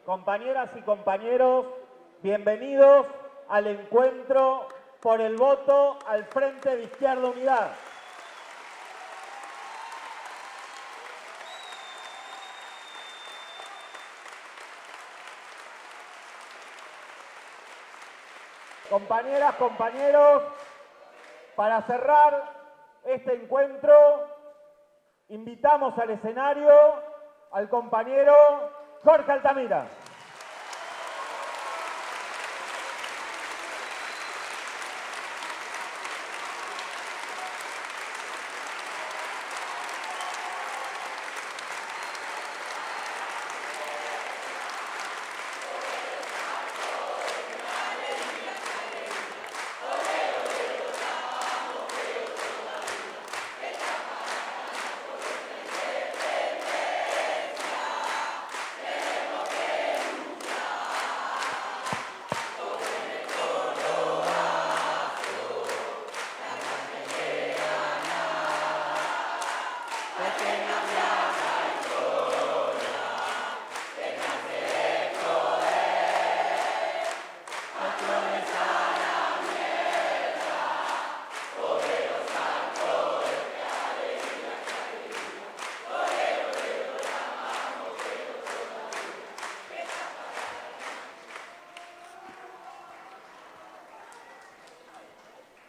Compañeras y compañeros, bienvenidos al encuentro por el voto al Frente de Izquierda Unidad. Compañeras, compañeros, para cerrar este encuentro, invitamos al escenario al compañero Jorge Altamira.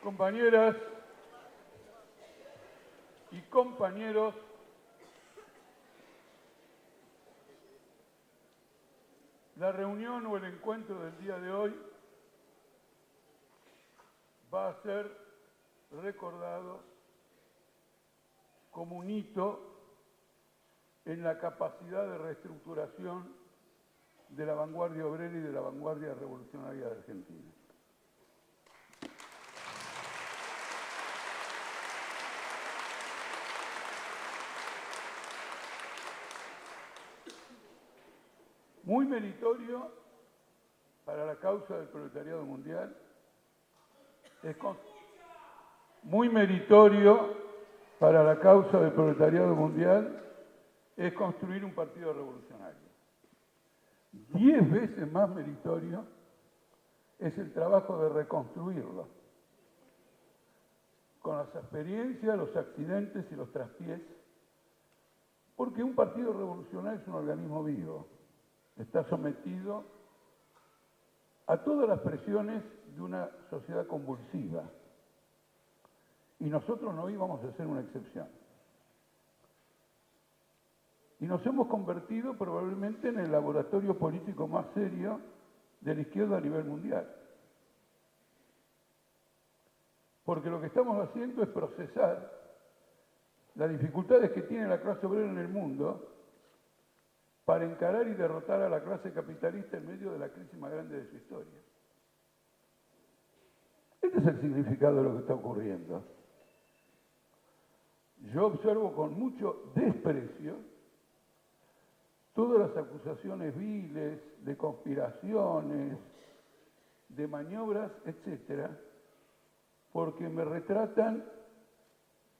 Compañeras y compañeros, la reunión o el encuentro del día de hoy va a ser recordado como un hito en la capacidad de reestructuración de la vanguardia obrera y de la vanguardia revolucionaria de Argentina. Muy meritorio para la causa del proletariado mundial, muy meritorio para la causa del proletariado mundial es construir un partido revolucionario. 10 veces más meritorio es el trabajo de reconstruirlo, con las experiencias, los accidentes y los traspiés, porque un partido revolucionario es un organismo vivo. Está sometido a todas las presiones de una sociedad convulsiva. Y nosotros no íbamos a ser una excepción. Y nos hemos convertido probablemente en el laboratorio político más serio de la izquierda a nivel mundial. Porque lo que estamos haciendo es procesar las dificultades que tiene la clase obrera en el mundo para encarar y derrotar a la clase capitalista en medio de la crisis más grande de su historia. Este es el significado de lo que está ocurriendo. Yo observo con mucho desprecio todas las acusaciones viles, de conspiraciones, de maniobras, etcétera, porque me retratan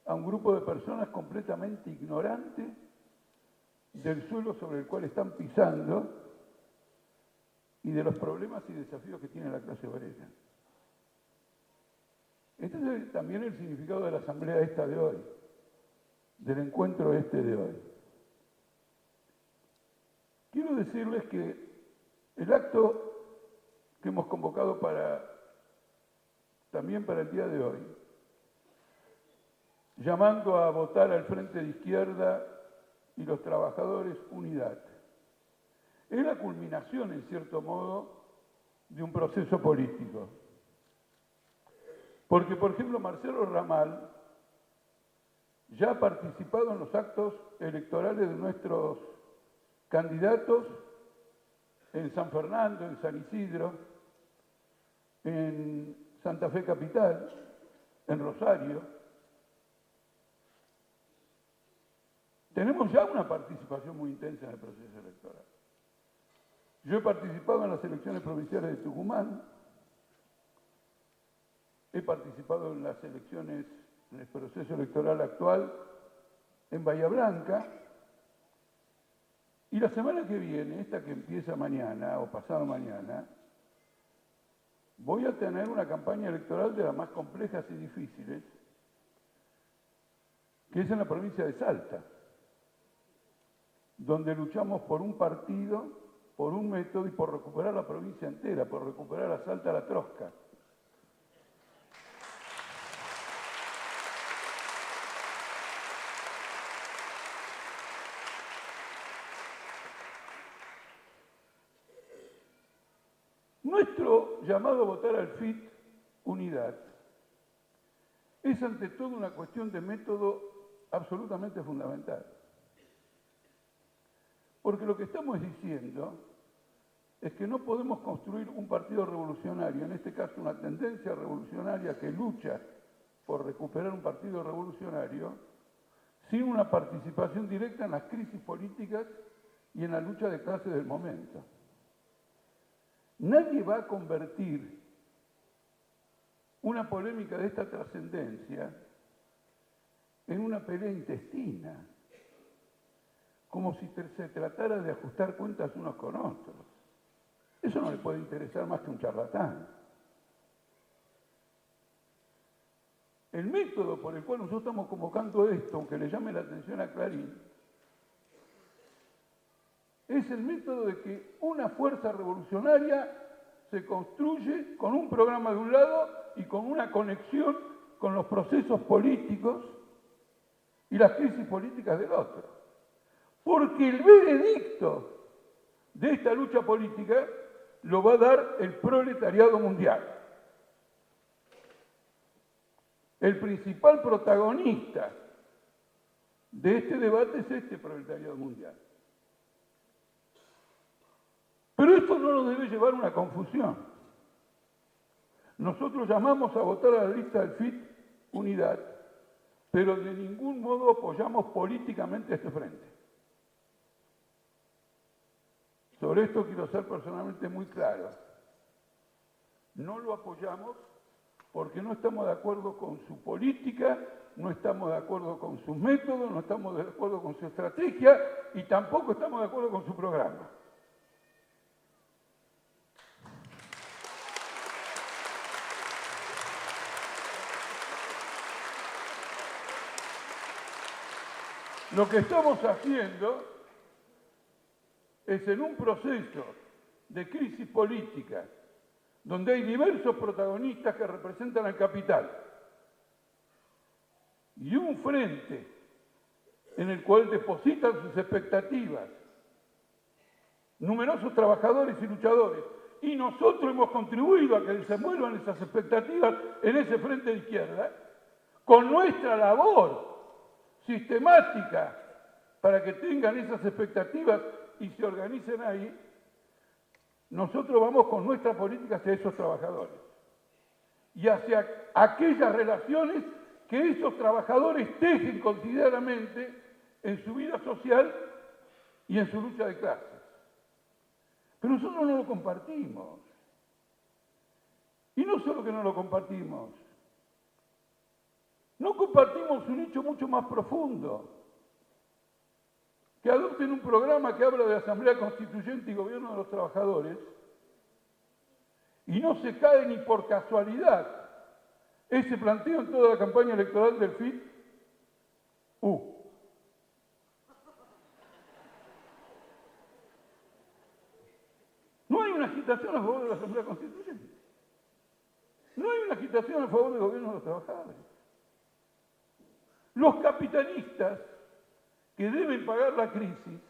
a un grupo de personas completamente ignorantes del suelo sobre el cual están pisando y de los problemas y desafíos que tiene la clase obrera. Este es también el significado de la asamblea esta de hoy, del encuentro este de hoy. Quiero decirles que el acto que hemos convocado también para el día de hoy, llamando a votar al Frente de Izquierda y los trabajadores unidad, es la culminación, en cierto modo, de un proceso político. Porque, por ejemplo, Marcelo Ramal ya ha participado en los actos electorales de nuestros candidatos en San Fernando, en San Isidro, en Santa Fe Capital, en Rosario. Tenemos ya una participación muy intensa en el proceso electoral. Yo he participado en las elecciones provinciales de Tucumán, he participado en las elecciones, en el proceso electoral actual en Bahía Blanca, Y la semana que viene, esta que empieza mañana o pasado mañana, voy a tener una campaña electoral de las más complejas y difíciles, que es en la provincia de Salta, donde luchamos por un partido, por un método y por recuperar la provincia entera, por recuperar a Salta la Trosca. Nuestro llamado a votar al FIT Unidad es ante todo una cuestión de método absolutamente fundamental. Porque lo que estamos diciendo es que no podemos construir un partido revolucionario, en este caso una tendencia revolucionaria que lucha por recuperar un partido revolucionario, sin una participación directa en las crisis políticas y en la lucha de clases del momento. Nadie va a convertir una polémica de esta trascendencia en una pelea intestina, como si se tratara de ajustar cuentas unos con otros. Eso no le puede interesar más que un charlatán. El método por el cual nosotros estamos convocando esto, aunque le llame la atención a Clarín, es el método de que una fuerza revolucionaria se construye con un programa de un lado y con una conexión con los procesos políticos y las crisis políticas del otro. Porque el veredicto de esta lucha política lo va a dar el proletariado mundial. El principal protagonista de este debate es este proletariado mundial. Pero esto no nos debe llevar a una confusión. Nosotros llamamos a votar a la lista del FIT Unidad, pero de ningún modo apoyamos políticamente a este frente. Sobre esto quiero ser personalmente muy claro. No lo apoyamos porque no estamos de acuerdo con su política, no estamos de acuerdo con sus métodos, no estamos de acuerdo con su estrategia y tampoco estamos de acuerdo con su programa. Lo que estamos haciendo es en un proceso de crisis política donde hay diversos protagonistas que representan al capital y un frente en el cual depositan sus expectativas numerosos trabajadores y luchadores, y nosotros hemos contribuido a que desenvuelvan esas expectativas en ese frente de izquierda, con nuestra labor sistemática para que tengan esas expectativas y se organicen ahí. Nosotros vamos con nuestra política hacia esos trabajadores y hacia aquellas relaciones que esos trabajadores tejen cotidianamente en su vida social y en su lucha de clases. Pero nosotros no lo compartimos. Y no solo que no lo compartimos, no compartimos un hecho mucho más profundo. Que adopten un programa que habla de Asamblea Constituyente y Gobierno de los Trabajadores y no se cae ni por casualidad ese planteo en toda la campaña electoral del FIT. No hay una agitación a favor de la Asamblea Constituyente. No hay una agitación a favor del Gobierno de los Trabajadores. Los capitalistas que deben pagar la crisis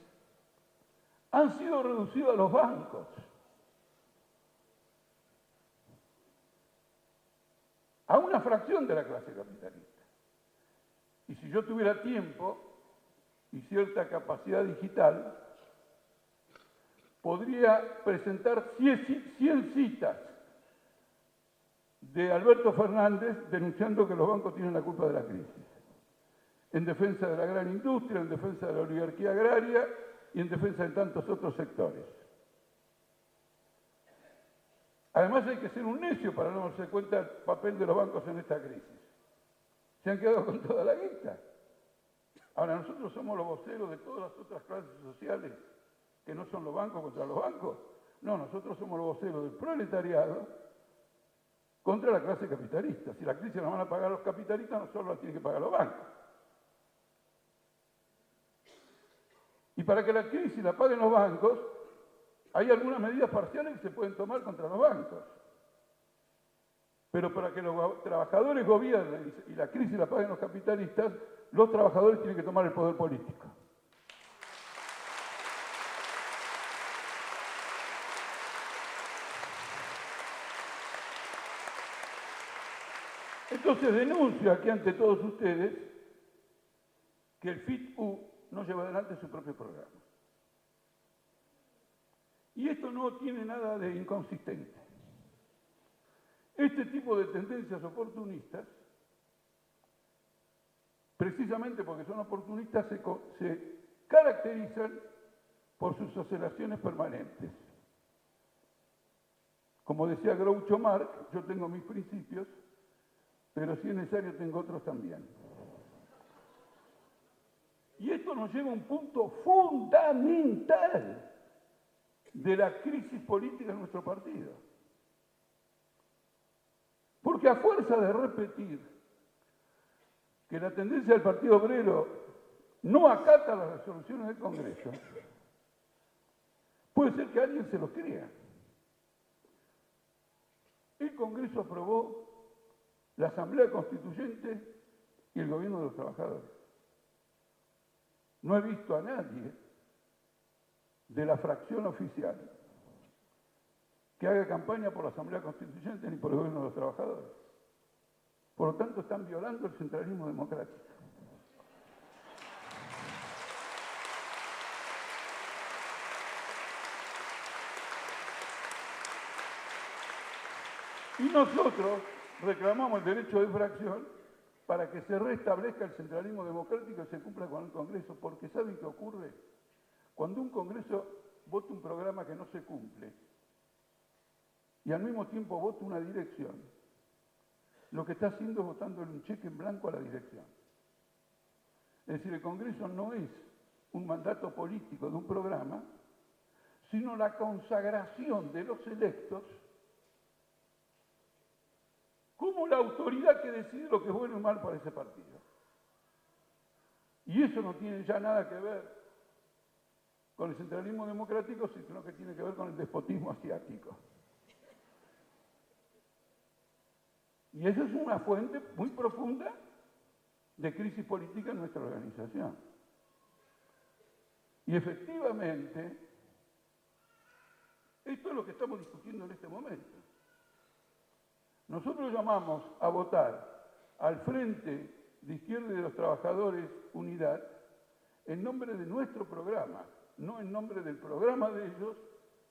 han sido reducidos a los bancos, a una fracción de la clase capitalista. Y si yo tuviera tiempo y cierta capacidad digital, podría presentar 100 citas de Alberto Fernández denunciando que los bancos tienen la culpa de la crisis, en defensa de la gran industria, en defensa de la oligarquía agraria y en defensa de tantos otros sectores. Además hay que ser un necio para no darse cuenta del papel de los bancos en esta crisis. Se han quedado con toda la guita. Ahora nosotros somos los voceros de todas las otras clases sociales que no son los bancos contra los bancos. No, nosotros somos los voceros del proletariado contra la clase capitalista. Si la crisis la van a pagar los capitalistas, no solo la tienen que pagar los bancos. Y para que la crisis la paguen los bancos, hay algunas medidas parciales que se pueden tomar contra los bancos. Pero para que los trabajadores gobiernen y la crisis la paguen los capitalistas, los trabajadores tienen que tomar el poder político. Entonces denuncio aquí ante todos ustedes que el FIT-U no lleva adelante su propio programa. Y esto no tiene nada de inconsistente. Este tipo de tendencias oportunistas, precisamente porque son oportunistas, se caracterizan por sus oscilaciones permanentes. Como decía Groucho Marx, yo tengo mis principios, pero si es necesario tengo otros también. Y esto nos lleva a un punto fundamental de la crisis política en nuestro partido. Porque a fuerza de repetir que la tendencia del Partido Obrero no acata las resoluciones del Congreso, puede ser que alguien se lo crea. El Congreso aprobó la Asamblea Constituyente y el gobierno de los trabajadores. No he visto a nadie de la fracción oficial que haga campaña por la Asamblea Constituyente ni por el gobierno de los trabajadores. Por lo tanto, están violando el centralismo democrático. Y nosotros reclamamos el derecho de fracción para que se restablezca el centralismo democrático y se cumpla con el Congreso, porque ¿saben qué ocurre? Cuando un Congreso vota un programa que no se cumple y al mismo tiempo vota una dirección, lo que está haciendo es votándole un cheque en blanco a la dirección. Es decir, el Congreso no es un mandato político de un programa, sino la consagración de los electos como la autoridad que decide lo que es bueno y mal para ese partido. Y eso no tiene ya nada que ver con el centralismo democrático, sino que tiene que ver con el despotismo asiático. Y esa es una fuente muy profunda de crisis política en nuestra organización. Y efectivamente, esto es lo que estamos discutiendo en este momento. Nosotros llamamos a votar al Frente de Izquierda y de los Trabajadores Unidad en nombre de nuestro programa, no en nombre del programa de ellos,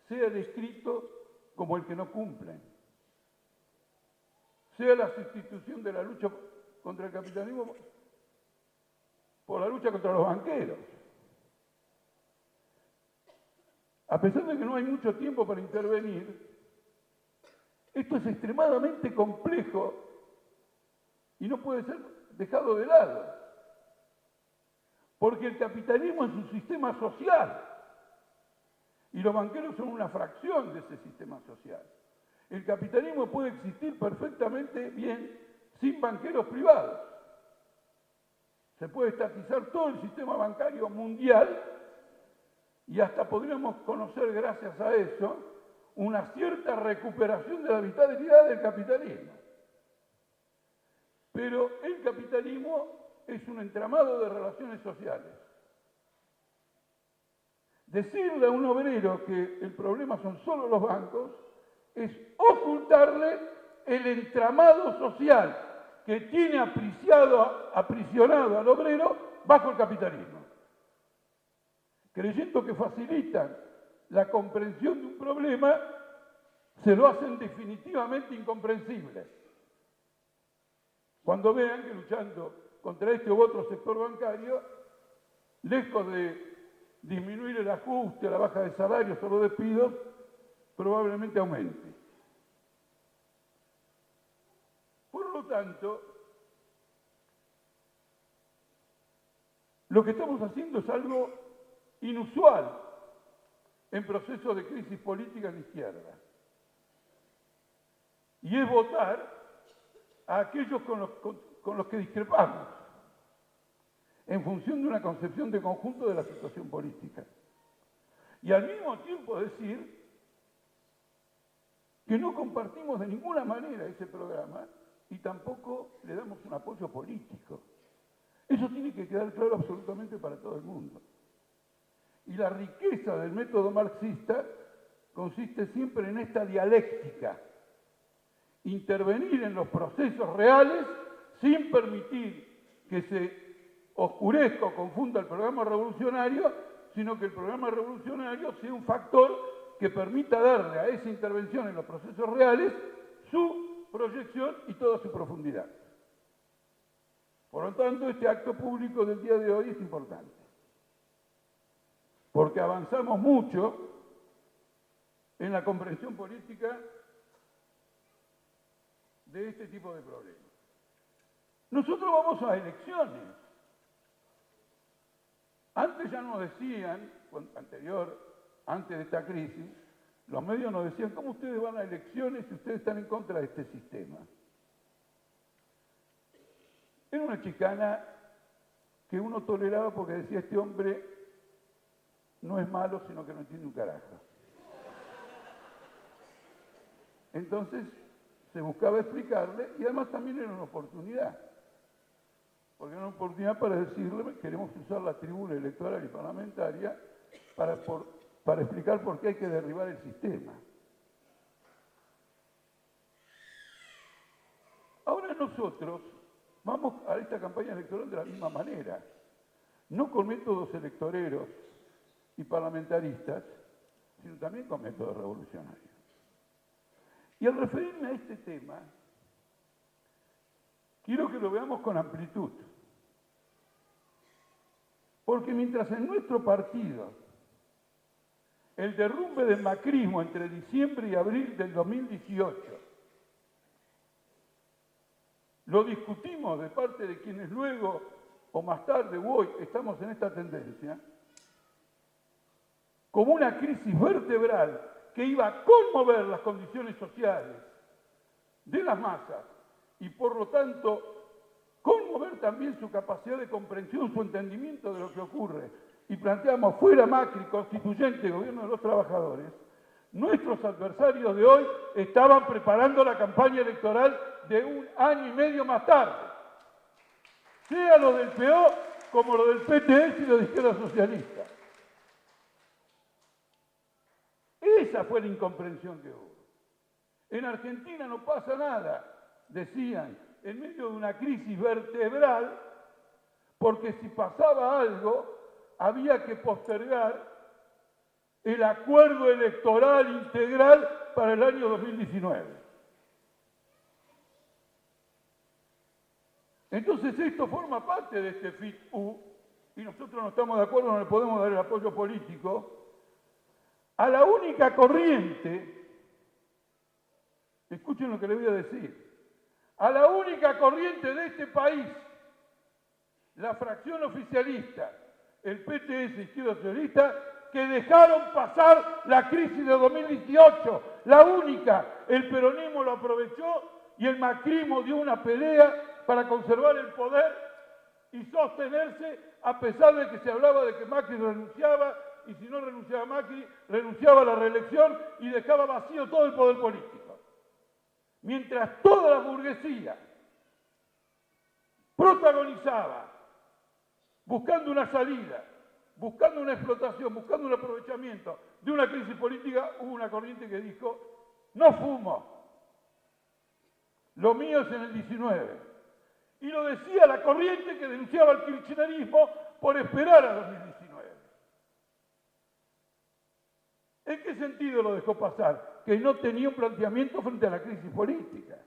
sea descrito como el que no cumplen, sea la sustitución de la lucha contra el capitalismo por la lucha contra los banqueros. A pesar de que no hay mucho tiempo para intervenir, esto es extremadamente complejo y no puede ser dejado de lado, porque el capitalismo es un sistema social y los banqueros son una fracción de ese sistema social. El capitalismo puede existir perfectamente bien sin banqueros privados. Se puede estatizar todo el sistema bancario mundial y hasta podríamos conocer, gracias a eso, una cierta recuperación de la vitalidad del capitalismo. Pero el capitalismo es un entramado de relaciones sociales. Decirle a un obrero que el problema son solo los bancos es ocultarle el entramado social que tiene aprisionado al obrero bajo el capitalismo, creyendo que facilitan la comprensión de un problema, se lo hacen definitivamente incomprensible. Cuando vean que luchando contra este u otro sector bancario, lejos de disminuir el ajuste, la baja de salarios o los despidos, probablemente aumente. Por lo tanto, lo que estamos haciendo es algo inusual en procesos de crisis política en la izquierda. Y es votar a aquellos con los que discrepamos, en función de una concepción de conjunto de la situación política. Y al mismo tiempo decir que no compartimos de ninguna manera ese programa y tampoco le damos un apoyo político. Eso tiene que quedar claro absolutamente para todo el mundo. Y la riqueza del método marxista consiste siempre en esta dialéctica. Intervenir en los procesos reales sin permitir que se oscurezca o confunda el programa revolucionario, sino que el programa revolucionario sea un factor que permita darle a esa intervención en los procesos reales su proyección y toda su profundidad. Por lo tanto, este acto público del día de hoy es importante, porque avanzamos mucho en la comprensión política de este tipo de problemas. Nosotros vamos a elecciones. Antes ya nos decían, antes de esta crisis, los medios nos decían, ¿cómo ustedes van a elecciones si ustedes están en contra de este sistema? Era una chicana que uno toleraba porque decía, este hombre no es malo, sino que no entiende un carajo. Entonces, se buscaba explicarle y además también era una oportunidad. Porque era una oportunidad para decirle, queremos usar la tribuna electoral y parlamentaria para explicar por qué hay que derribar el sistema. Ahora nosotros vamos a esta campaña electoral de la misma manera, no con métodos electoreros y parlamentaristas, sino también con métodos revolucionarios. Y al referirme a este tema, quiero que lo veamos con amplitud. Porque mientras en nuestro partido el derrumbe del macrismo entre diciembre y abril del 2018 lo discutimos de parte de quienes luego o más tarde o hoy estamos en esta tendencia, como una crisis vertebral que iba a conmover las condiciones sociales de las masas y por lo tanto conmover también su capacidad de comprensión, su entendimiento de lo que ocurre, y planteamos fuera Macri, constituyente, gobierno de los trabajadores, nuestros adversarios de hoy estaban preparando la campaña electoral de 1 año y medio más tarde, sea lo del PO como lo del PTS y lo de izquierda socialista. Esa fue la incomprensión que hubo. En Argentina no pasa nada, decían, en medio de una crisis vertebral, porque si pasaba algo, había que postergar el acuerdo electoral integral para el año 2019. Entonces esto forma parte de este FIT-U, y nosotros no estamos de acuerdo, no le podemos dar el apoyo político a la única corriente, escuchen lo que le voy a decir, a la única corriente de este país, la fracción oficialista, el PTS Izquierda Socialista, que dejaron pasar la crisis de 2018, la única. El peronismo lo aprovechó y el macrismo dio una pelea para conservar el poder y sostenerse a pesar de que se hablaba de que Macri renunciaba y si no renunciaba Macri, renunciaba a la reelección y dejaba vacío todo el poder político. Mientras toda la burguesía protagonizaba, buscando una salida, buscando una explotación, buscando un aprovechamiento de una crisis política, hubo una corriente que dijo, no fumo, lo mío es en el 19. Y lo decía la corriente que denunciaba el kirchnerismo por esperar a 2019. ¿En qué sentido lo dejó pasar? Que no tenía un planteamiento frente a la crisis política.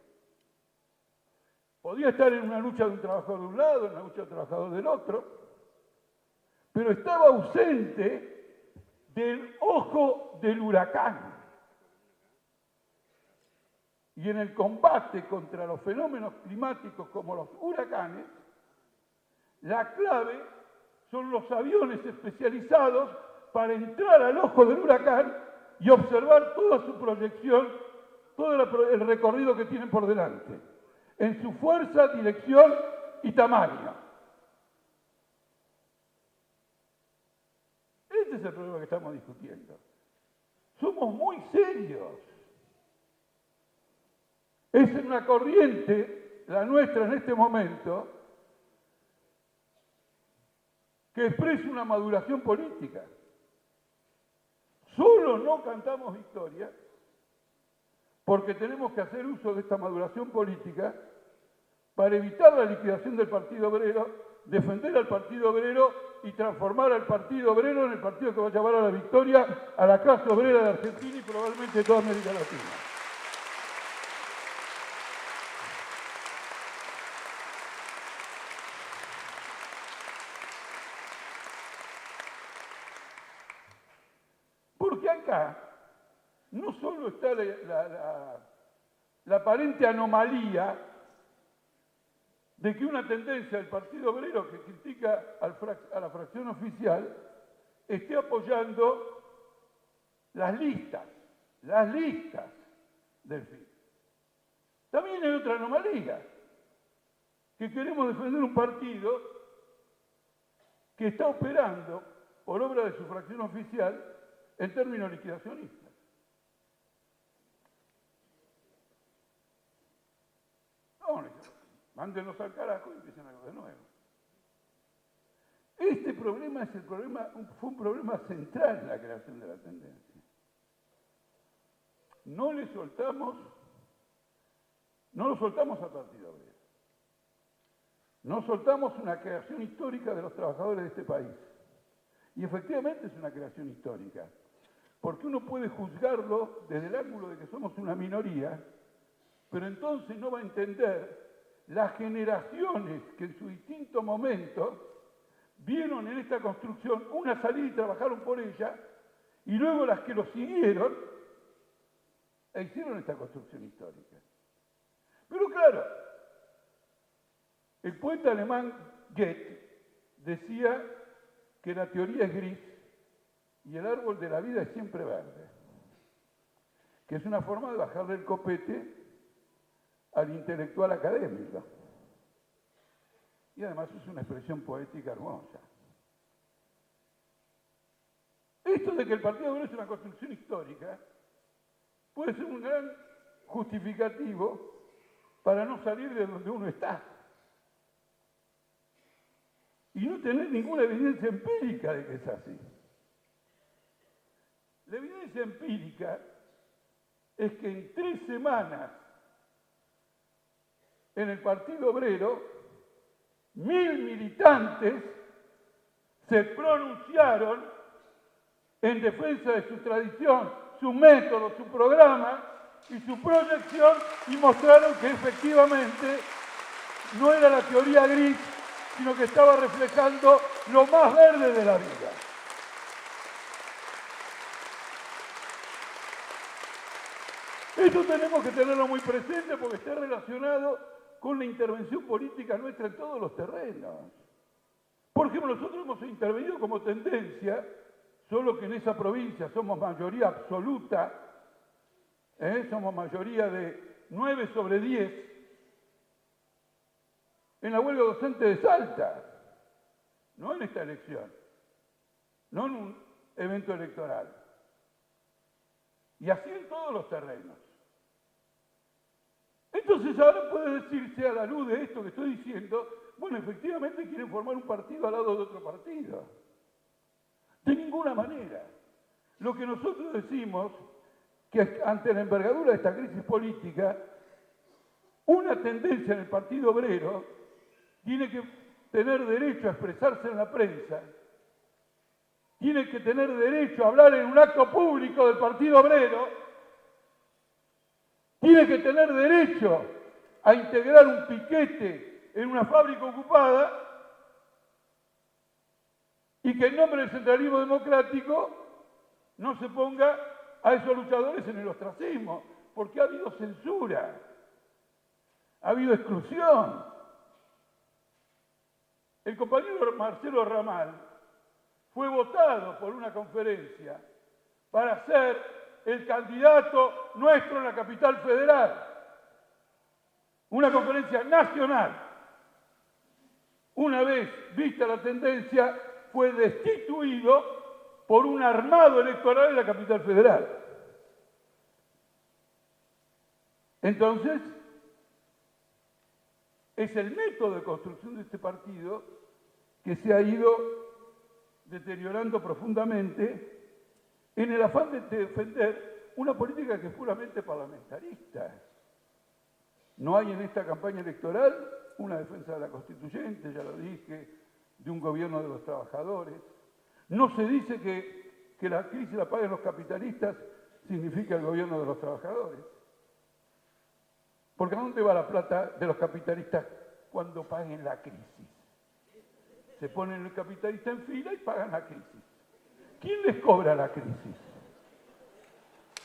Podía estar en una lucha de un trabajador de un lado, en una lucha de un trabajador del otro, pero estaba ausente del ojo del huracán. Y en el combate contra los fenómenos climáticos como los huracanes, la clave son los aviones especializados para entrar al ojo del huracán y observar toda su proyección, todo el recorrido que tienen por delante, en su fuerza, dirección y tamaño. Este es el problema que estamos discutiendo. Somos muy serios. Es una corriente, la nuestra en este momento, que expresa una maduración política. Solo no cantamos victoria porque tenemos que hacer uso de esta maduración política para evitar la liquidación del Partido Obrero, defender al Partido Obrero y transformar al Partido Obrero en el partido que va a llevar a la victoria a la clase obrera de Argentina y probablemente de toda América Latina. Porque acá no solo está la aparente anomalía de que una tendencia del Partido Obrero que critica a la fracción oficial esté apoyando las listas del FIT. También hay otra anomalía, que queremos defender un partido que está operando por obra de su fracción oficial en términos liquidacionistas. Mándenlos al carajo y empiecen algo de nuevo. Este problema fue un problema central en la creación de la tendencia. No lo soltamos al Partido Obrero. No soltamos una creación histórica de los trabajadores de este país. Y efectivamente es una creación histórica, porque uno puede juzgarlo desde el ángulo de que somos una minoría, pero entonces no va a entender las generaciones que en su distinto momento vieron en esta construcción una salida y trabajaron por ella, y luego las que lo siguieron e hicieron esta construcción histórica. Pero claro, el poeta alemán Goethe decía que la teoría es gris y el árbol de la vida es siempre verde, que es una forma de bajarle el copete al intelectual académico. Y además es una expresión poética hermosa. Esto de que el Partido Obrero es una construcción histórica puede ser un gran justificativo para no salir de donde uno está y no tener ninguna evidencia empírica de que es así. La evidencia empírica es que en 3 semanas en el Partido Obrero, 1000 militantes se pronunciaron en defensa de su tradición, su método, su programa y su proyección y mostraron que efectivamente no era la teoría gris, sino que estaba reflejando lo más verde de la vida. Esto tenemos que tenerlo muy presente porque está relacionado con la intervención política nuestra en todos los terrenos. Por ejemplo, nosotros hemos intervenido como tendencia, solo que en esa provincia somos mayoría absoluta, somos mayoría de 9 sobre 10, en la huelga docente de Salta, no en esta elección, no en un evento electoral. Y así en todos los terrenos. Entonces ahora puede decirse a la luz de esto que estoy diciendo, bueno, efectivamente quieren formar un partido al lado de otro partido. De ninguna manera. Lo que nosotros decimos, que ante la envergadura de esta crisis política, una tendencia en el Partido Obrero tiene que tener derecho a expresarse en la prensa, tiene que tener derecho a hablar en un acto público del Partido Obrero, tiene que tener derecho a integrar un piquete en una fábrica ocupada y que en nombre del centralismo democrático no se ponga a esos luchadores en el ostracismo, porque ha habido censura, ha habido exclusión. El compañero Marcelo Ramal fue votado por una conferencia para ser el candidato nuestro en la capital federal. Una conferencia nacional. Una vez vista la tendencia, fue destituido por un armado electoral en la capital federal. Entonces, es el método de construcción de este partido que se ha ido deteriorando profundamente en el afán de defender una política que es puramente parlamentarista. No hay en esta campaña electoral una defensa de la Constituyente, ya lo dije, de un gobierno de los trabajadores. No se dice que la crisis la paguen los capitalistas significa el gobierno de los trabajadores. Porque ¿a dónde va la plata de los capitalistas cuando paguen la crisis? Se ponen el capitalista en fila y pagan la crisis. ¿Quién les cobra la crisis?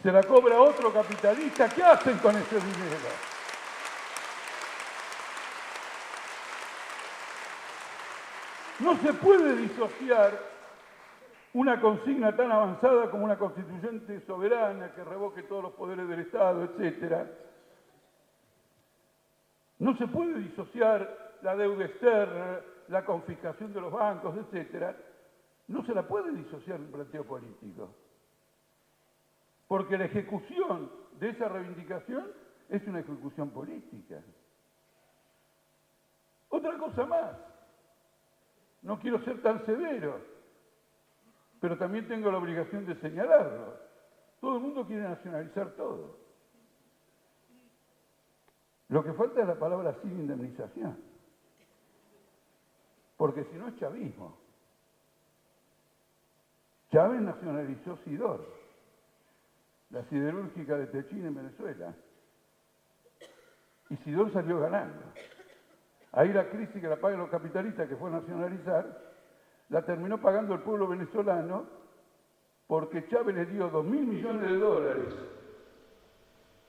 ¿Se la cobra otro capitalista? ¿Qué hacen con ese dinero? No se puede disociar una consigna tan avanzada como una constituyente soberana que revoque todos los poderes del Estado, etcétera. No se puede disociar la deuda externa, la confiscación de los bancos, etcétera. No se la puede disociar de un planteo político. Porque la ejecución de esa reivindicación es una ejecución política. Otra cosa más. No quiero ser tan severo, pero también tengo la obligación de señalarlo. Todo el mundo quiere nacionalizar todo. Lo que falta es la palabra sin indemnización. Porque si no es chavismo. Chávez nacionalizó Sidor, la siderúrgica de Techín en Venezuela. Y Sidor salió ganando. Ahí la crisis que la pagan los capitalistas, que fue nacionalizar, la terminó pagando el pueblo venezolano porque Chávez les dio 2.000 millones de dólares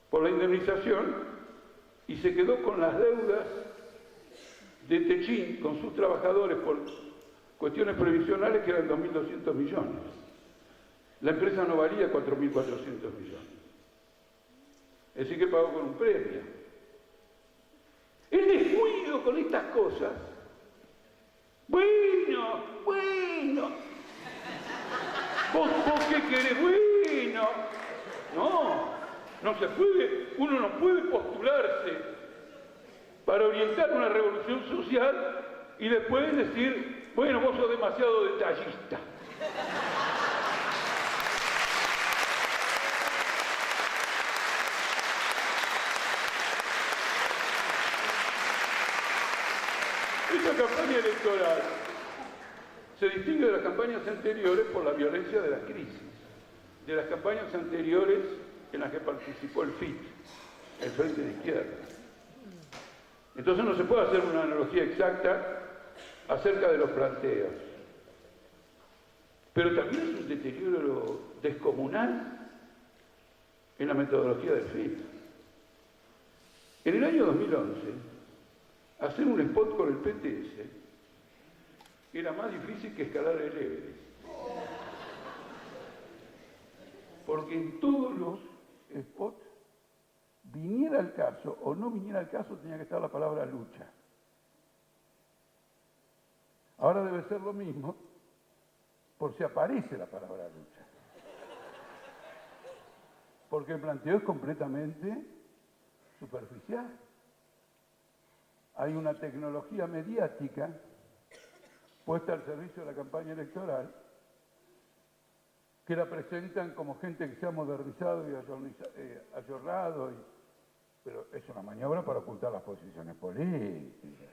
por la indemnización y se quedó con las deudas de Techín con sus trabajadores por cuestiones previsionales que eran 2.200 millones. La empresa no valía 4.400 millones. Es decir, que pagó con un premio. El descuido con estas cosas. Bueno. ¿Vos qué querés? Bueno. No se puede, uno no puede postularse para orientar una revolución social y después decir, bueno, vos sos demasiado detallista. Esta campaña electoral se distingue de las campañas anteriores por la violencia de la crisis, de las campañas anteriores en las que participó el FIT, el Frente de Izquierda. Entonces no se puede hacer una analogía exacta acerca de los planteos. Pero también es un deterioro descomunal en la metodología del FIT. En el año 2011, hacer un spot con el PTS era más difícil que escalar el Everest. Porque en todos los spots, viniera el caso o no viniera el caso, tenía que estar la palabra lucha. Ahora debe ser lo mismo, por si aparece la palabra lucha. Porque el planteo es completamente superficial. Hay una tecnología mediática puesta al servicio de la campaña electoral que la presentan como gente que se ha modernizado y ayornado, pero es una maniobra para ocultar las posiciones políticas.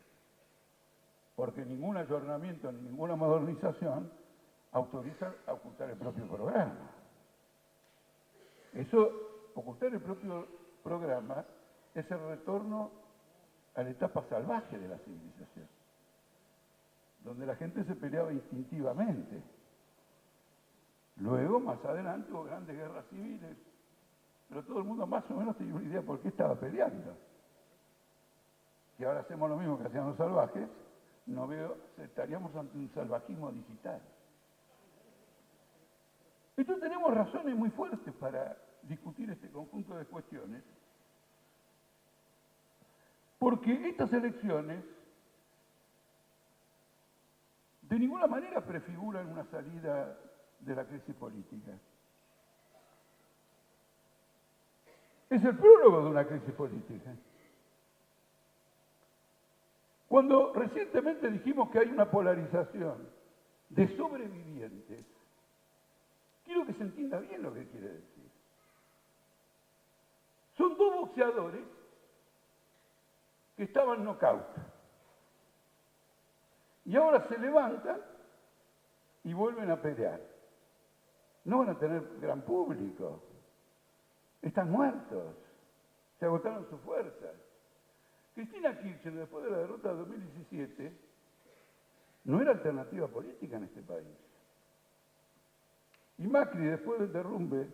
Porque ningún ayornamiento ni ninguna modernización autoriza a ocultar el propio programa. Eso, ocultar el propio programa, es el retorno a la etapa salvaje de la civilización, donde la gente se peleaba instintivamente. Luego, más adelante, hubo grandes guerras civiles, pero todo el mundo más o menos tenía una idea por qué estaba peleando. Si ahora hacemos lo mismo que hacían los salvajes, no veo, estaríamos ante un salvajismo digital. Entonces tenemos razones muy fuertes para discutir este conjunto de cuestiones, porque estas elecciones de ninguna manera prefiguran una salida de la crisis política. Es el prólogo de una crisis política. Cuando recientemente dijimos que hay una polarización de sobrevivientes, quiero que se entienda bien lo que quiere decir. Son dos boxeadores que estaban knockout. Y ahora se levantan y vuelven a pelear. No van a tener gran público. Están muertos. Se agotaron sus fuerzas. Cristina Kirchner, después de la derrota de 2017, no era alternativa política en este país. Y Macri, después del derrumbe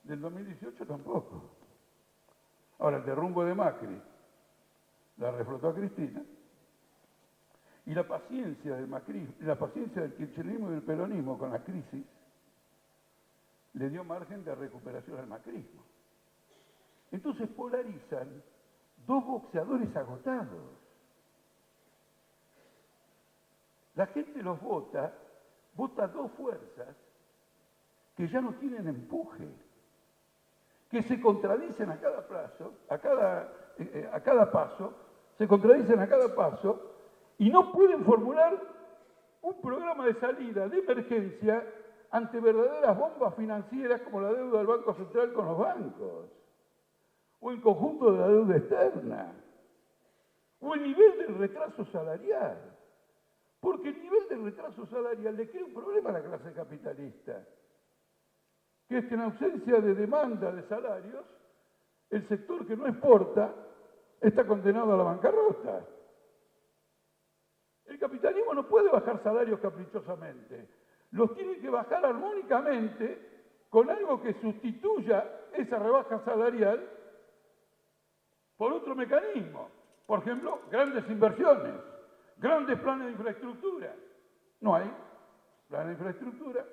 del 2018, tampoco. Ahora, el derrumbe de Macri la reflotó a Cristina, y la paciencia del macrismo, la paciencia del kirchnerismo y del peronismo con la crisis le dio margen de recuperación al macrismo. Entonces polarizan dos boxeadores agotados. La gente los vota dos fuerzas que ya no tienen empuje, que se contradicen a cada paso, se contradicen a cada paso, y no pueden formular un programa de salida, de emergencia, ante verdaderas bombas financieras como la deuda del Banco Central con los bancos, o el conjunto de la deuda externa, o el nivel del retraso salarial. Porque el nivel del retraso salarial le crea un problema a la clase capitalista, que es que en ausencia de demanda de salarios, el sector que no exporta está condenado a la bancarrota. El capitalismo no puede bajar salarios caprichosamente. Los tiene que bajar armónicamente con algo que sustituya esa rebaja salarial por otro mecanismo. Por ejemplo, grandes inversiones, grandes planes de infraestructura. No hay planes de infraestructura.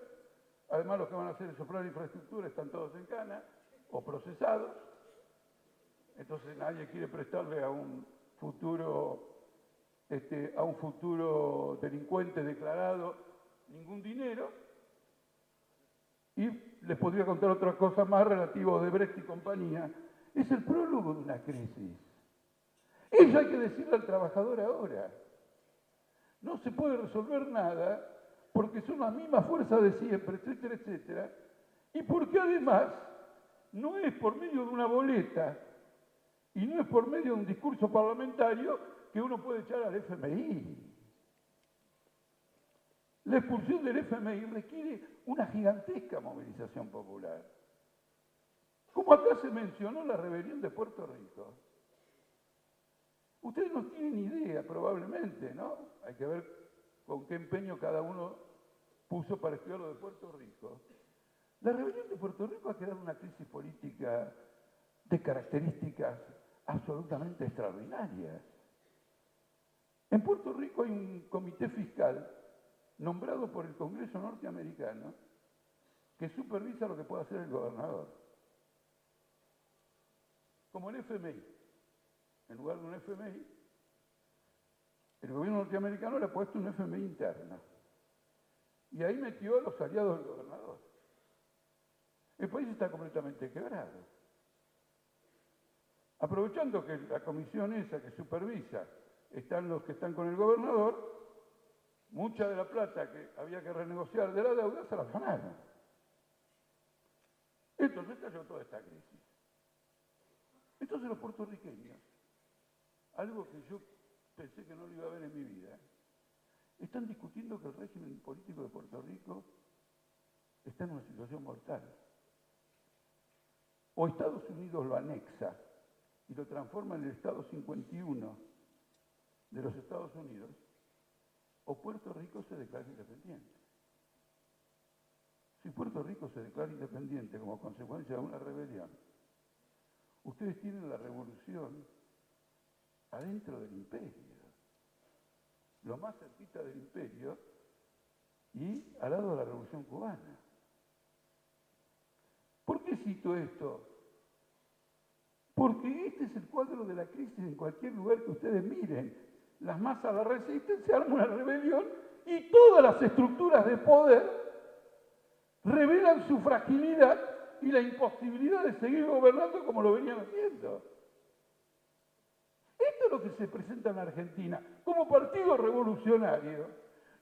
Además, los que van a hacer esos planes de infraestructura están todos en cana o procesados. Entonces nadie quiere prestarle a un futuro delincuente declarado ningún dinero. Y les podría contar otra cosa más relativa a Odebrecht y compañía. Es el prólogo de una crisis. Eso hay que decirle al trabajador ahora. No se puede resolver nada porque son las mismas fuerzas de siempre, etcétera, etcétera. Y porque además no es por medio de una boleta y no es por medio de un discurso parlamentario que uno puede echar al FMI. La expulsión del FMI requiere una gigantesca movilización popular. Como acá se mencionó la rebelión de Puerto Rico. Ustedes no tienen idea, probablemente, ¿no? Hay que ver con qué empeño cada uno puso para estudiar lo de Puerto Rico. La rebelión de Puerto Rico ha creado una crisis política de características absolutamente extraordinarias. En Puerto Rico hay un comité fiscal nombrado por el Congreso norteamericano que supervisa lo que puede hacer el gobernador. Como el FMI. En lugar de un FMI, el gobierno norteamericano le ha puesto un FMI interno. Y ahí metió a los aliados del gobernador. El país está completamente quebrado. Aprovechando que la comisión esa que supervisa están los que están con el gobernador, mucha de la plata que había que renegociar de la deuda se la ganaron. Entonces cayó toda esta crisis. Entonces los puertorriqueños, algo que yo pensé que no lo iba a ver en mi vida, están discutiendo que el régimen político de Puerto Rico está en una situación mortal. O Estados Unidos lo anexa y lo transforma en el Estado 51 de los Estados Unidos, o Puerto Rico se declara independiente. Si Puerto Rico se declara independiente como consecuencia de una rebelión, ustedes tienen la revolución adentro del imperio, lo más cerquita del imperio y al lado de la revolución cubana. ¿Por qué cito esto? Porque este es el cuadro de la crisis en cualquier lugar que ustedes miren. Las masas la resisten, se arma una rebelión y todas las estructuras de poder revelan su fragilidad y la imposibilidad de seguir gobernando como lo venían haciendo. Esto es lo que se presenta en Argentina. Como partido revolucionario,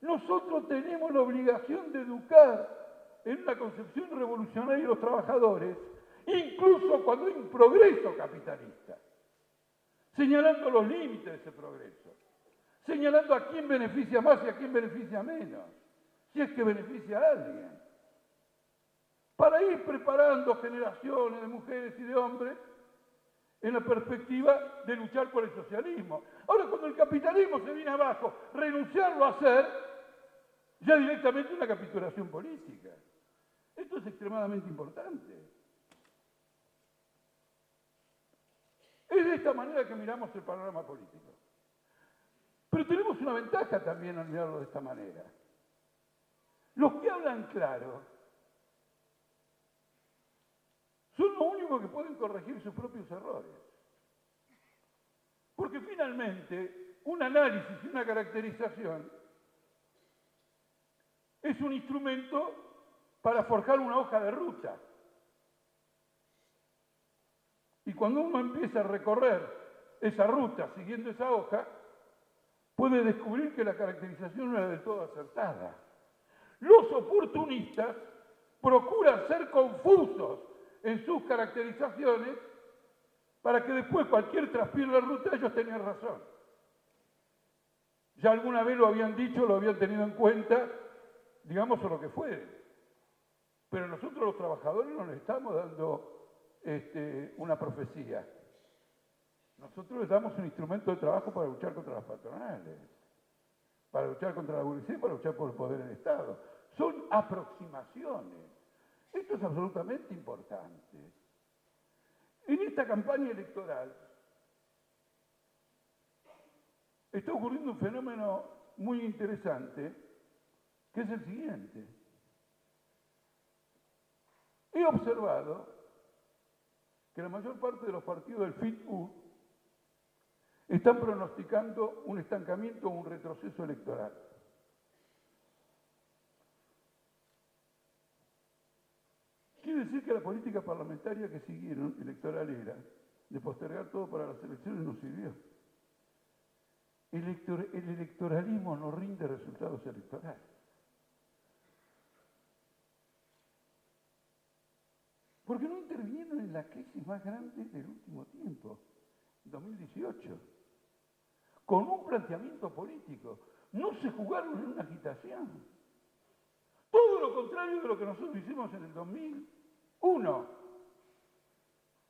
nosotros tenemos la obligación de educar en una concepción revolucionaria de los trabajadores, incluso cuando hay un progreso capitalista, señalando los límites de ese progreso, señalando a quién beneficia más y a quién beneficia menos, si es que beneficia a alguien, para ir preparando generaciones de mujeres y de hombres en la perspectiva de luchar por el socialismo. Ahora, cuando el capitalismo se viene abajo, renunciarlo a hacer, ya directamente una capitulación política. Esto es extremadamente importante. Es de esta manera que miramos el panorama político. Pero tenemos una ventaja también al mirarlo de esta manera. Los que hablan claro son los únicos que pueden corregir sus propios errores. Porque finalmente, un análisis y una caracterización es un instrumento para forjar una hoja de ruta. Y cuando uno empieza a recorrer esa ruta siguiendo esa hoja, puede descubrir que la caracterización no era del todo acertada. Los oportunistas procuran ser confusos en sus caracterizaciones para que después cualquier traspié en la ruta ellos tenían razón. Ya alguna vez lo habían dicho, lo habían tenido en cuenta, digamos o lo que fuere. Pero nosotros los trabajadores no les estamos dando una profecía. Nosotros les damos un instrumento de trabajo para luchar contra las patronales, para luchar contra la burguesía, para luchar por el poder del Estado. Son aproximaciones. Esto es absolutamente importante. En esta campaña electoral está ocurriendo un fenómeno muy interesante, que es el siguiente. He observado que la mayor parte de los partidos del FIT-U están pronosticando un estancamiento o un retroceso electoral. Quiere decir que la política parlamentaria que siguieron, electoralera, de postergar todo para las elecciones, no sirvió. El electoralismo no rinde resultados electorales. Porque no intervinieron en la crisis más grande del último tiempo, 2018, con un planteamiento político. No se jugaron en una agitación. Todo lo contrario de lo que nosotros hicimos en el 2001,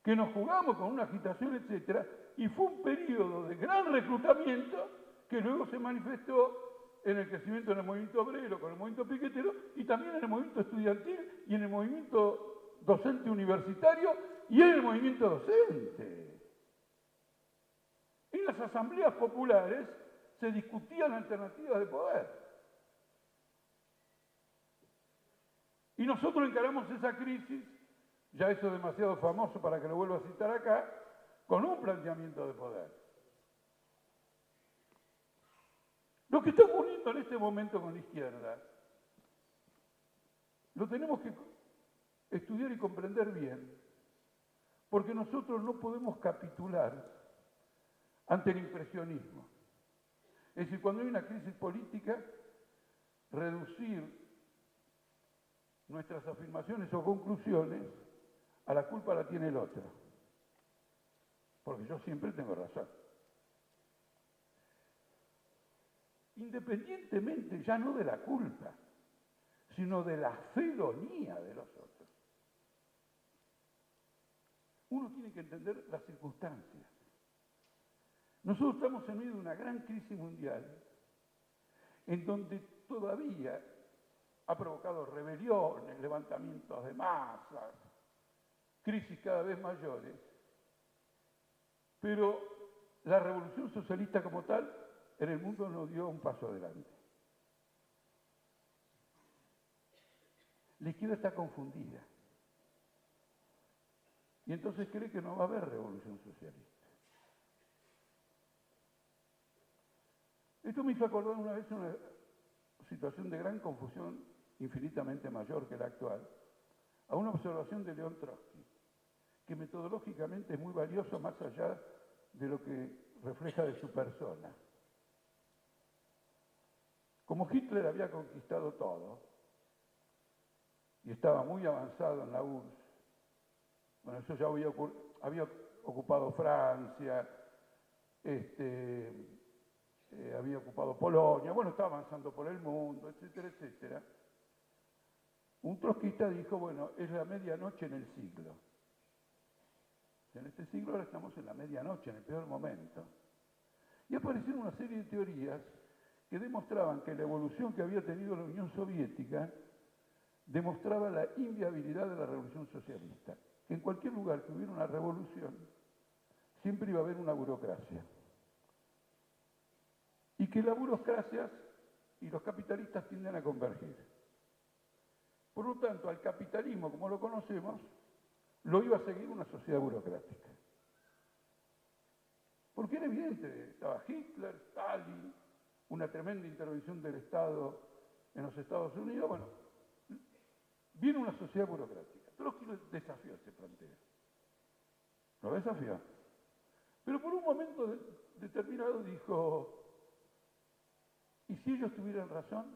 que nos jugamos con una agitación, etcétera, y fue un periodo de gran reclutamiento que luego se manifestó en el crecimiento en el movimiento obrero, con el movimiento piquetero, y también en el movimiento estudiantil y en el movimiento docente universitario y en el movimiento docente. En las asambleas populares se discutían alternativas de poder. Y nosotros encaramos esa crisis, ya eso es demasiado famoso para que lo vuelva a citar acá, con un planteamiento de poder. Lo que está ocurriendo en este momento con la izquierda, lo tenemos que estudiar y comprender bien, porque nosotros no podemos capitular ante el impresionismo. Es decir, cuando hay una crisis política, reducir nuestras afirmaciones o conclusiones a la culpa la tiene el otro, porque yo siempre tengo razón. Independientemente ya no de la culpa, sino de la felonía de los otros. Uno tiene que entender las circunstancias. Nosotros estamos en medio de una gran crisis mundial, en donde todavía ha provocado rebeliones, levantamientos de masas, crisis cada vez mayores, pero la revolución socialista como tal en el mundo no dio un paso adelante. La izquierda está confundida. y entonces cree que no va a haber revolución socialista. Esto me hizo acordar una vez una situación de gran confusión, infinitamente mayor que la actual, a una observación de León Trotsky, que metodológicamente es muy valioso más allá de lo que refleja de su persona. Como Hitler había conquistado todo y estaba muy avanzado en la URSS, bueno, eso ya había ocupado Francia, había ocupado Polonia, bueno, estaba avanzando por el mundo, etcétera, etcétera. Un trotskista dijo, bueno, es la medianoche en el siglo. En este siglo ahora estamos en la medianoche, en el peor momento. Y aparecieron una serie de teorías que demostraban que la evolución que había tenido la Unión Soviética demostraba la inviabilidad de la revolución socialista. Que en cualquier lugar que hubiera una revolución, siempre iba a haber una burocracia. Y que las burocracias y los capitalistas tienden a converger. Por lo tanto, al capitalismo, como lo conocemos, lo iba a seguir una sociedad burocrática. Porque era evidente, estaba Hitler, Stalin, una tremenda intervención del Estado en los Estados Unidos. Bueno, viene una sociedad burocrática. Trotsky desafió ese planteo. Lo desafió. Pero por un momento determinado dijo, ¿y si ellos tuvieran razón?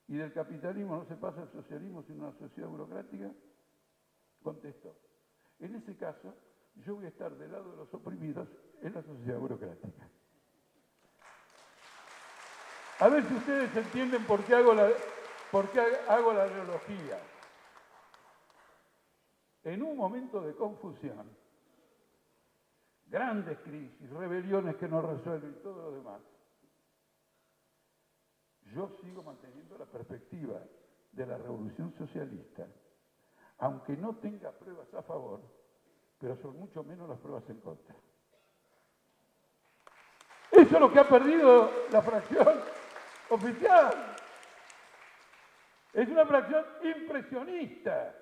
Y del capitalismo no se pasa al socialismo sino a una sociedad burocrática. Contestó, en ese caso, yo voy a estar del lado de los oprimidos en la sociedad burocrática. A ver si ustedes entienden por qué hago la analogía. En un momento de confusión, grandes crisis, rebeliones que no resuelven y todo lo demás, yo sigo manteniendo la perspectiva de la revolución socialista, aunque no tenga pruebas a favor, pero son mucho menos las pruebas en contra. Eso es lo que ha perdido la fracción oficial. Es una fracción impresionista,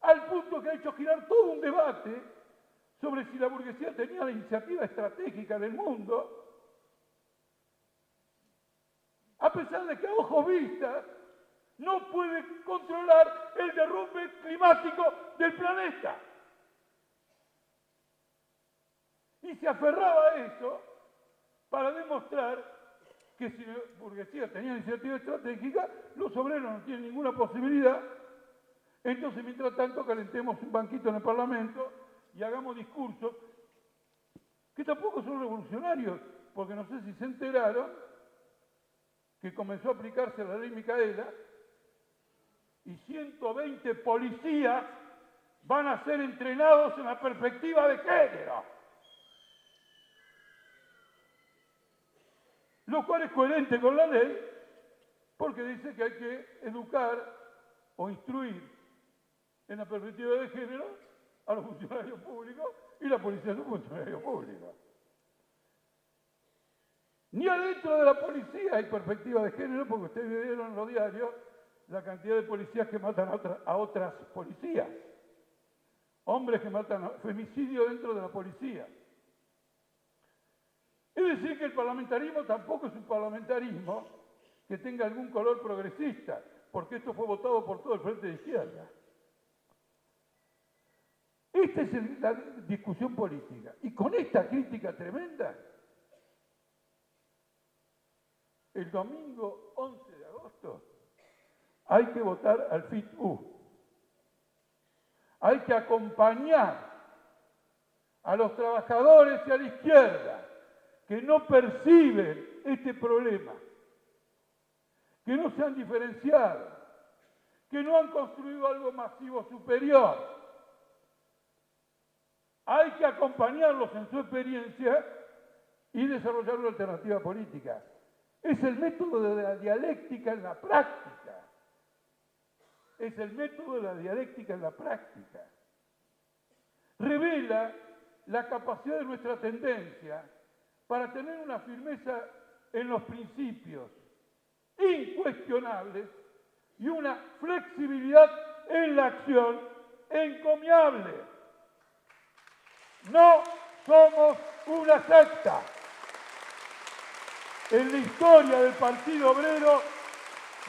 al punto que ha hecho girar todo un debate sobre si la burguesía tenía la iniciativa estratégica del mundo, a pesar de que a ojos vistas no puede controlar el derrumbe climático del planeta. Y se aferraba a eso para demostrar que si la burguesía tenía iniciativa estratégica, los obreros no tienen ninguna posibilidad. Entonces, mientras tanto, calentemos un banquito en el Parlamento y hagamos discursos que tampoco son revolucionarios, porque no sé si se enteraron que comenzó a aplicarse la ley Micaela y 120 policías van a ser entrenados en la perspectiva de género. Lo cual es coherente con la ley, porque dice que hay que educar o instruir en la perspectiva de género a los funcionarios públicos, y la policía es un funcionario público. Ni adentro de la policía hay perspectiva de género, porque ustedes vieron en los diarios la cantidad de policías que matan a otras policías. Hombres que matan, femicidio dentro de la policía. Es decir, que el parlamentarismo tampoco es un parlamentarismo que tenga algún color progresista, porque esto fue votado por todo el frente de izquierda. Esta es la discusión política. Y con esta crítica tremenda, el domingo 11 de agosto hay que votar al FIT-U. Hay que acompañar a los trabajadores y a la izquierda que no perciben este problema, que no se han diferenciado, que no han construido algo masivo superior. Hay que acompañarlos en su experiencia y desarrollar una alternativa política. Es el método de la dialéctica en la práctica. Es el método de la dialéctica en la práctica. Revela la capacidad de nuestra tendencia para tener una firmeza en los principios incuestionables y una flexibilidad en la acción encomiable. No somos una secta. En la historia del Partido Obrero,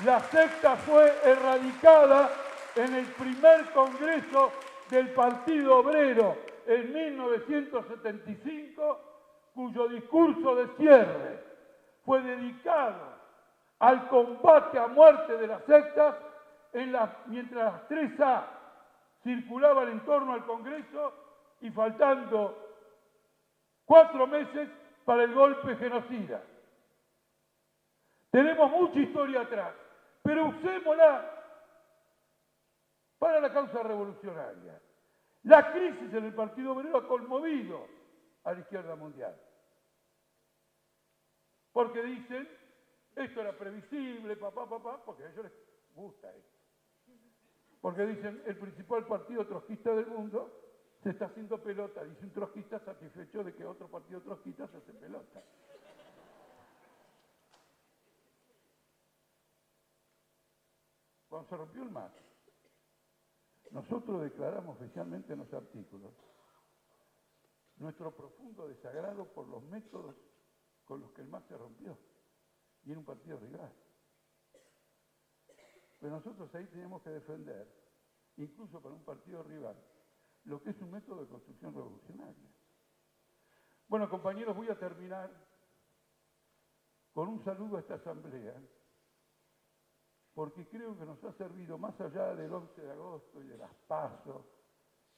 la secta fue erradicada en el primer Congreso del Partido Obrero en 1975, cuyo discurso de cierre fue dedicado al combate a muerte de las sectas mientras las 3A circulaban en torno al Congreso y faltando 4 meses para el golpe genocida. Tenemos mucha historia atrás, pero usémosla para la causa revolucionaria. La crisis en el Partido Obrero ha conmovido a la izquierda mundial. Porque dicen, esto era previsible, porque a ellos les gusta esto. Porque dicen, el principal partido trotskista del mundo se está haciendo pelota. Dice un trotskista satisfecho de que otro partido trotskista se hace pelota. Cuando se rompió el MAS, nosotros declaramos oficialmente en los artículos nuestro profundo desagrado por los métodos con los que el MAS se rompió, y era un partido rival. Pero nosotros ahí teníamos que defender, incluso para un partido rival, lo que es un método de construcción revolucionaria. Bueno, compañeros, voy a terminar con un saludo a esta asamblea, porque creo que nos ha servido, más allá del 11 de agosto y de las PASO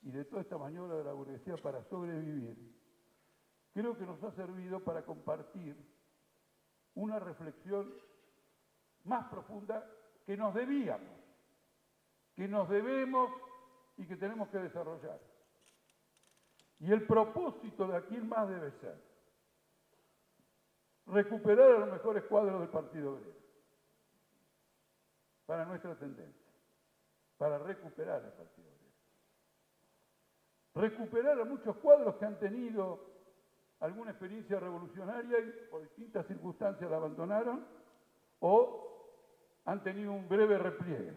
y de toda esta maniobra de la burguesía para sobrevivir, creo que nos ha servido para compartir una reflexión más profunda que nos debíamos, que nos debemos y que tenemos que desarrollar. Y el propósito de aquí en más debe ser recuperar a los mejores cuadros del Partido Obrero para nuestra tendencia, para recuperar el Partido Obrero. Recuperar a muchos cuadros que han tenido alguna experiencia revolucionaria y por distintas circunstancias la abandonaron o han tenido un breve repliegue.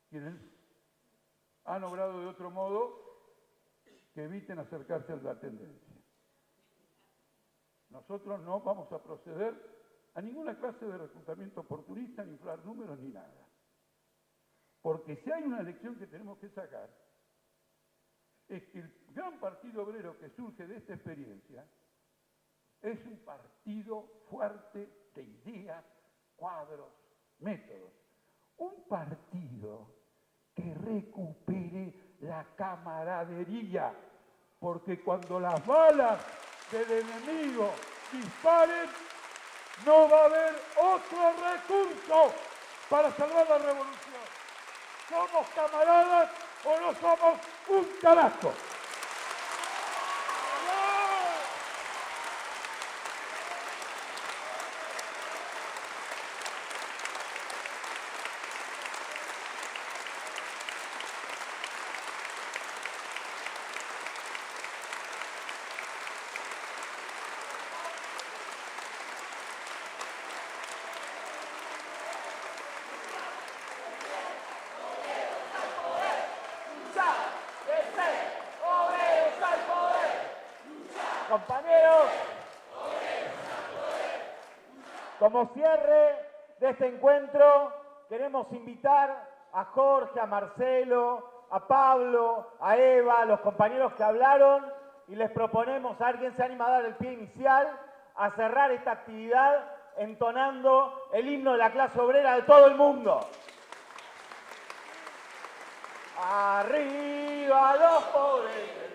Quienes han obrado de otro modo que eviten acercarse a la tendencia. Nosotros no vamos a proceder a ninguna clase de reclutamiento oportunista, ni inflar números, ni nada. Porque si hay una lección que tenemos que sacar, es que el gran Partido Obrero que surge de esta experiencia es un partido fuerte de ideas, cuadros, métodos. Un partido que recupere la camaradería, porque cuando las balas del enemigo disparen, no va a haber otro recurso para salvar la revolución. ¿Somos camaradas o no somos un carajo? Compañeros, como cierre de este encuentro, queremos invitar a Jorge, a Marcelo, a Pablo, a Eva, a los compañeros que hablaron, y les proponemos, a alguien se anima a dar el pie inicial, a cerrar esta actividad entonando el himno de la clase obrera de todo el mundo. Arriba los pobres.